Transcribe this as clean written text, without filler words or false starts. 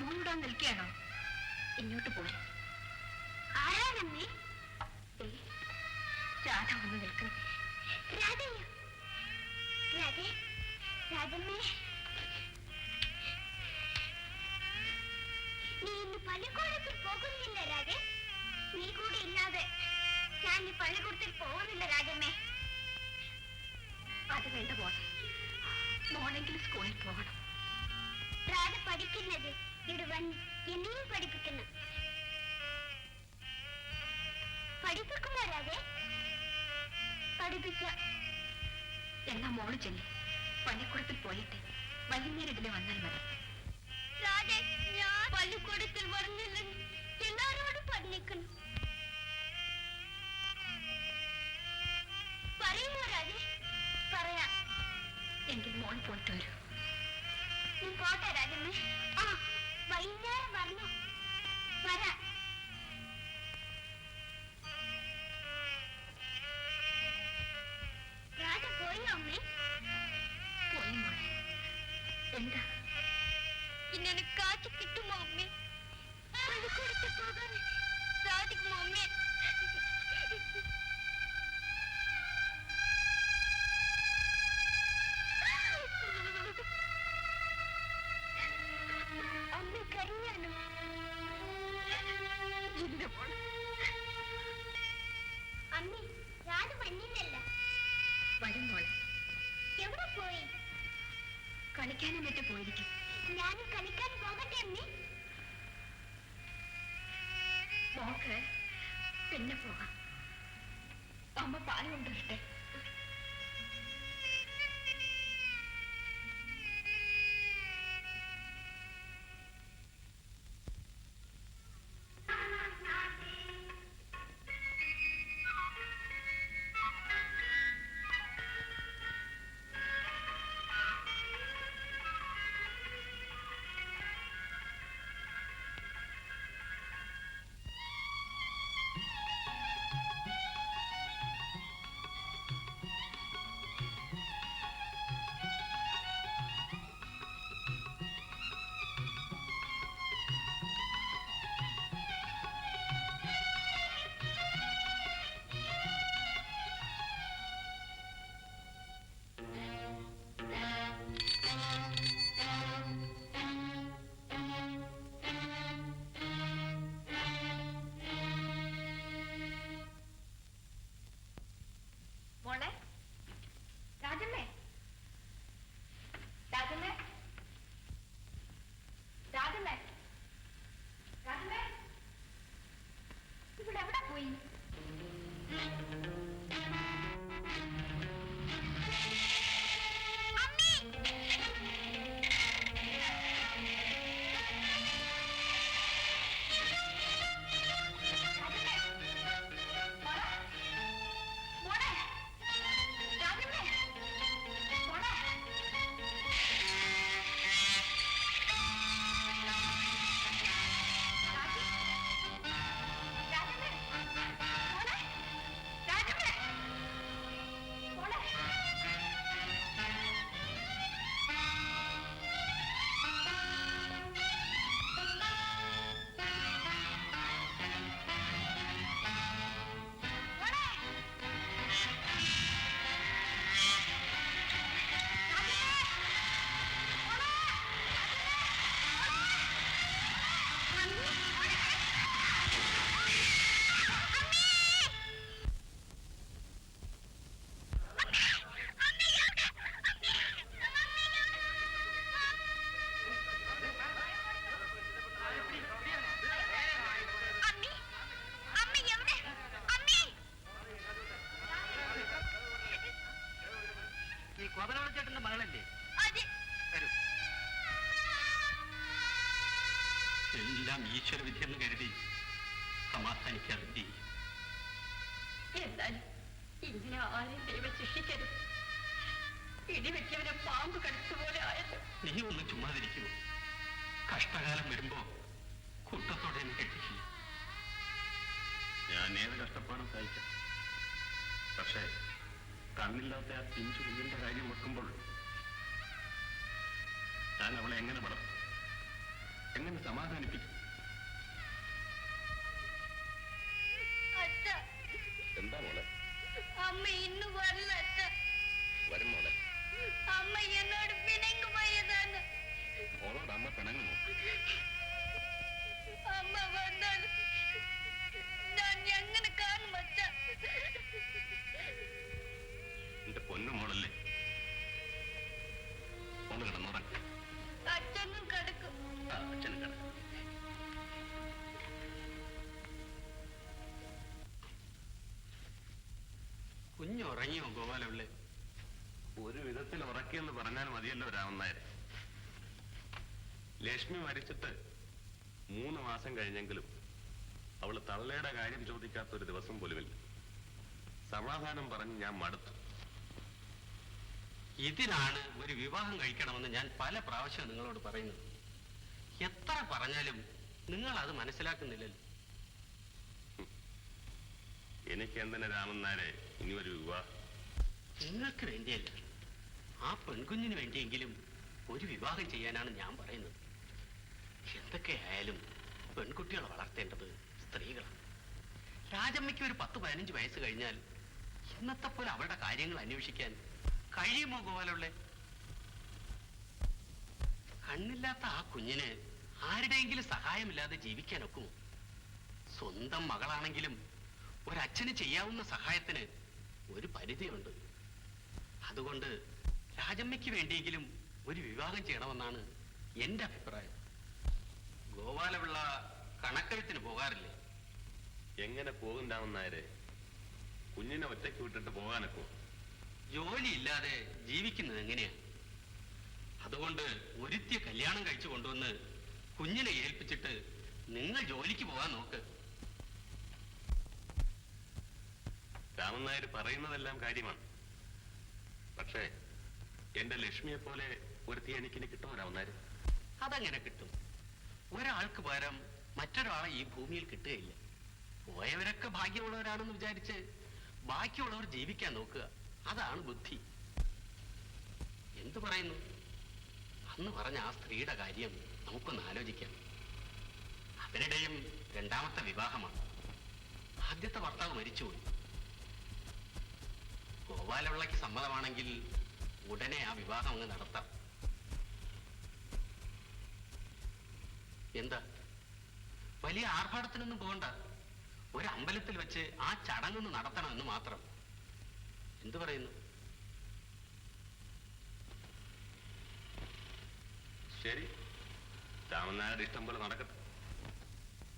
മൂടാൻ നിൽക്കുകയാണോ? ഇങ്ങോട്ട് പോരെ. ആരാണമ്മേ? രാധ വന്ന് നിൽക്കുന്നു. രാധയോ? രാധേ, രാധമ്മേ, നീ ഇന്ന് പള്ളിക്കൂടത്തിൽ പോകുന്നില്ല രാധേ. നീ കൂടെ ഇല്ലാതെ ഞാൻ ഈ പള്ളിക്കൂടത്തിൽ പോകുന്നില്ല രാധമ്മേ. അത് വേണ്ട പോട്ടെ, മോണെങ്കിലും സ്കൂളിൽ പോകണം. രാധ പഠിക്കുന്നത് ഇടുവൻ എന്നെയും പഠിപ്പിക്കണം. പഠിപ്പിക്കുമോ രാധേ? പഠിപ്പിക്ക. എന്നാ മോള് ചെല്ലി പള്ളിക്കൂടത്തിൽ പോയിട്ട് വൈകുന്നേരം ഇതിലെ വന്നാൽ മതി. രാധേ, ഞാൻ പള്ളിക്കൂടത്തിൽ വന്നില്ലെന്ന് എല്ലാരോടും പറഞ്ഞിരിക്കണം. പറയുമോ രാധേ? പറയാം. എങ്കിൽ മോൾ പോയിട്ട് വരൂ. നീ പോട്ടെ രാജമ്മേ. ആ, വൈകുന്നേരം പറഞ്ഞു വരാം. രാജ പോയോ അമ്മേ? പോയി മോളെ. എന്താ ഇന്നെ കാച്ചു കിട്ടുമോ അമ്മേ? പള്ളിക്കൂടത്തിൽ പോകാൻ സാധിക്കുമോ അമ്മേ? അമ്മ കരഞ്ഞാലോ? അമ്മേ, രാധ വന്നില്ലല്ല. വരും മോളെ. എവിടെ പോയി? കളിക്കാനും മറ്റും പോയിരിക്കും. ഞാനും കളിക്കാൻ പോകട്ടെ അമ്മേ? മോക്ക് പിന്നെ പോകാം. അമ്മ പാല് കൊണ്ടുവരട്ടെ. മോളെ, രാജമ്മേ, രാജമ്മേ, രാജമ്മേ, രാജമ്മേ, ഇവിടെ എവിടെ പോയി? ചേട്ടന്റെ മകളല്ലേ? എല്ലാം ഈശ്വര വിധി എന്ന് കരുതി സമാധാനിക്കാതെ ചെയ്യും. എന്നാലും ഇങ്ങനെ ആരെയും ദൈവം ശിക്ഷിക്കരുത്. ഇടിവെച്ചവനെ പാമ്പ് കടിച്ചുപോലെ ആയത്. നീ ഒന്ന് ചുമ്മാതിരിക്കുമോ? കഷ്ടകാലം വരുമ്പോ കൂട്ടത്തോടെ എന്നെ കെട്ടിച്ചില്ല. ഞാൻ ഏത് കഷ്ടപ്പാടും സഹിക്കാം. പക്ഷേ കണ്ണില്ലാത്ത ആ പിഞ്ചു കുഞ്ഞിന്റെ കാര്യം വെക്കുമ്പോൾ ഞാൻ അവളെ എങ്ങനെ വളർത്തും? എങ്ങനെ സമാധാനിപ്പിക്കും? അച്ഛ, എന്താ മോളെ? അമ്മ ഇന്ന് വരില്ല അച്ഛ. വരും മോളെ. അമ്മ എന്നോട് പിണങ്ങി പോയതാണ്. മോളോട് അമ്മ പിണങ്ങുമോ? അമ്മ വന്നാൽ ഞാൻ എങ്ങനെ കാണും അച്ഛ? എന്റെ പൊന്നു മോളല്ലേ, ഒന്ന് കിടന്നുറങ്ങ. അച്ഛനും കിടക്കും. അച്ഛനും കിടക്കും. കുഞ്ഞുറങ്ങിയോ ഗോപാലപിള്ളേ? ഒരു വിധത്തിൽ ഉറക്കിയെന്ന് പറഞ്ഞാൽ മതിയല്ലോ രാമനായർ. ലക്ഷ്മി മരിച്ചിട്ട് 3 മാസം കഴിഞ്ഞെങ്കിലും അവള് തള്ളയുടെ കാര്യം ചോദിക്കാത്തൊരു ദിവസം പോലുമില്ല. സമാധാനം പറഞ്ഞ് ഞാൻ മടുത്തു. ഇതിനാണ് ഒരു വിവാഹം കഴിക്കണമെന്ന് ഞാൻ പല പ്രാവശ്യം നിങ്ങളോട് പറയുന്നത്. എത്ര പറഞ്ഞാലും നിങ്ങൾ അത് മനസ്സിലാക്കുന്നില്ലല്ലോ. എനിക്ക് എന്തിനാ രാമനായരെ ഇനി ഒരു വിവാഹം? നിങ്ങൾക്ക് വേണ്ടിയല്ല, ആ പെൺകുഞ്ഞിന് വേണ്ടിയെങ്കിലും ഒരു വിവാഹം ചെയ്യാനാണ് ഞാൻ പറയുന്നത്. എന്തൊക്കെയായാലും പെൺകുട്ടികളെ വളർത്തേണ്ടത് സ്ത്രീകളാണ്. രാജമ്മയ്ക്ക് ഒരു 10-15 വയസ്സ് കഴിഞ്ഞാൽ ഇന്നത്തെ പോലെ അവരുടെ കാര്യങ്ങൾ അന്വേഷിക്കാൻ കഴിയുമോ ഗോപാലപിള്ളേ? കണ്ണില്ലാത്ത ആ കുഞ്ഞിന് ആരുടെയെങ്കിലും സഹായമില്ലാതെ ജീവിക്കാൻ ഒക്കുമോ? സ്വന്തം മകളാണെങ്കിലും ഒരച്ഛന് ചെയ്യാവുന്ന സഹായത്തിന് ഒരു പരിധിയുണ്ട്. അതുകൊണ്ട് രാജമ്മയ്ക്ക് വേണ്ടിയെങ്കിലും ഒരു വിവാഹം ചെയ്യണമെന്നാണ് എന്റെ അഭിപ്രായം. ഗോപാലപിള്ള കണക്കെഴുത്തിന് പോകാറില്ലേ? എങ്ങനെ പോകും രാമനായരെ? കുഞ്ഞിനെ ഒറ്റയ്ക്ക് വിട്ടിട്ട് പോകാനൊക്കെ? ജോലിയില്ലാതെ ജീവിക്കുന്നത് എങ്ങനെയാ? അതുകൊണ്ട് ഒരുത്തിയ കല്യാണം കഴിച്ചു കൊണ്ടുവന്ന് കുഞ്ഞിനെ ഏൽപ്പിച്ചിട്ട് നിങ്ങൾ ജോലിക്ക് പോകാൻ നോക്ക്. രാമനായർ പറയുന്നതെല്ലാം കാര്യമാണ്. പക്ഷേ എന്റെ ലക്ഷ്മിയെ പോലെ ഒരുത്തി എനിക്കിനി കിട്ടുമോ രാമനായർ? അതങ്ങനെ കിട്ടും. ഒരാൾക്ക് പകരം മറ്റൊരാളെ ഈ ഭൂമിയിൽ കിട്ടുകയില്ല. പോയവരൊക്കെ ഭാഗ്യമുള്ളവരാണെന്ന് വിചാരിച്ച് ബാക്കിയുള്ളവർ ജീവിക്കാൻ നോക്കുക. അതാണ് ബുദ്ധി. എന്തു പറയുന്നു? അന്ന് പറഞ്ഞ ആ സ്ത്രീയുടെ കാര്യം നമുക്കൊന്ന് ആലോചിക്കാം. അവരുടെയും 2ാമത്തെ വിവാഹമാണ്. ആദ്യത്തെ ഭർത്താവ് മരിച്ചുപോയി. ഗോപാലപിള്ളയ്ക്ക് സമ്മതമാണെങ്കിൽ ഉടനെ ആ വിവാഹം അങ്ങ് നടത്താം. എന്താ, വലിയ ആർഭാടത്തിനൊന്നും പോകണ്ട. ഒരു അമ്പലത്തിൽ വെച്ച് ആ ചടങ്ങൊന്ന് നടത്തണമെന്ന് മാത്രം. എന്തു പറയുന്നു? ശരി, രാമനായരുടെ ഇഷ്ടം പോലെ നടക്കട്ടെ.